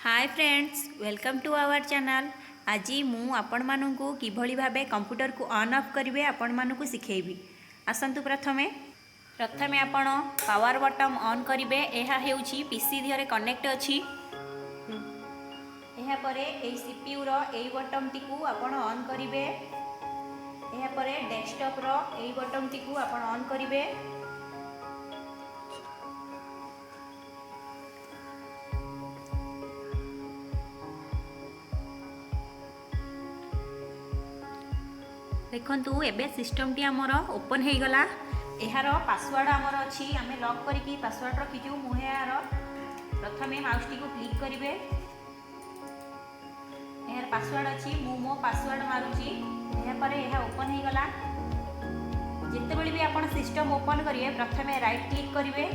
Hi friends, welcome to our channel. आज मु आपण मानू किभली भाबे कंप्यूटर को ऑन ऑफ करेंगे आपण मानू सिखेबी। आसतु प्रथमे आपण पावर बटन ऑन करेंगे। यह हेउची पीसी दिहरे कनेक्ट अछि। यह परे ए सीपीयू रो ए बटन टी को आपण ऑन करेंगे। यह परे डेस्कटॉप रो ए बटन टी को आपण ऑन करेंगे। देखु एबे सिस्टम टी आमर ओपन हो गला। यार पासवर्ड आमर अच्छी आम लॉक करके पासवर्ड रखीचु। मुझे यार प्रथमे माउस टी को क्लिक करेंगे। यार पासवर्ड अच्छी मो पासवर्ड मारुची। यापर यह ओपन हो गला। जितेबले भी आप सिस्टम ओपन करेंगे प्रथमे राइट क्लिक करेंगे।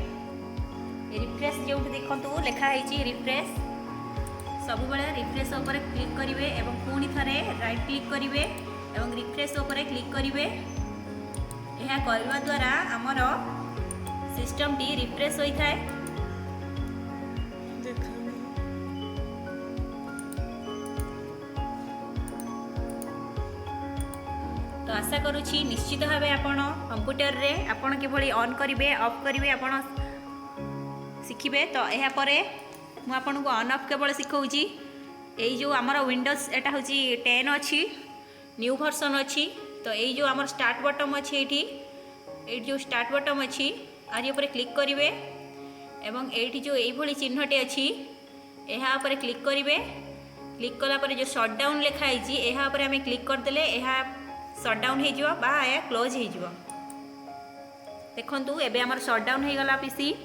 रिफ्रेश जो देखो लिखाई रिफ्रेश सब बेले रिफ्रेश उपर क्लिक करेंगे और पुणी थे राइट क्लिक करेंगे एवं रिफ्रेश उपरे क्लिक करेंगे। यह करने द्वारा आमर सिस्टम टी रिफ्रेश होता है। तो आशा करुँची निश्चित भाव आपण कंप्यूटर रे आपण किभली ऑन करेंगे ऑफ करेंगे आपण शिखिबे। तो यह परे मु आपन को ऑन ऑफ केवल शिखाऊँगी। यही जो आमर विंडोज एटा हूँ 10 अच्छी न्यू वर्सन अच्छी। तो यही जो आमर स्टार्ट बटन अच्छी ये जो स्टार्ट बटन अच्छी आर ऊपर क्लिक करेंगे एवं ये जो यही चिन्हटे अच्छी यहाँ पर क्लिक करेंगे। क्लिक कलापर जो शटडाउन लिखाई यहाँ पर आम क्लिक करदे यह शटडाउन हो क्लोज हो। देखु एबे आमर शटडाउन हो गला पीसी।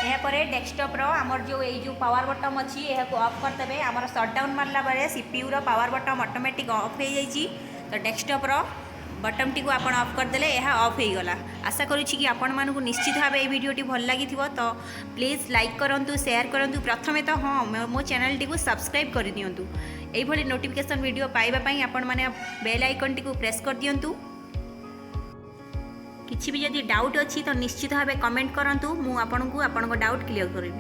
यापर डेस्कटॉप रो आमर जो पावर बटन अच्छी यह को ऑफ करदे। आमर शटडाउन मारला बेले CPU row power button automatic of हो जाइए। तो डेस्कटॉप रो बटन टी को आप ऑफ करदे यह ऑफ हो गला। आशा करुँची कि आपण मानू निश्चित भाव ये वीडियोटी भल लगी। तो प्लीज़ लाइक करूँ शेयर करूँ। प्रथमे तो हाँ मो चैनल टी को सब्सक्राइब कर दिंतु। यही नोटिफिकेशन वीडियो पाइबापी आपण मैंने बेल आइकन टी को प्रेस कर दिंतु। किसी भी जदि डाउट अच्छी तो निश्चित भाव कमेंट करूँ। मुझे आपको डाउट क्लियर करी।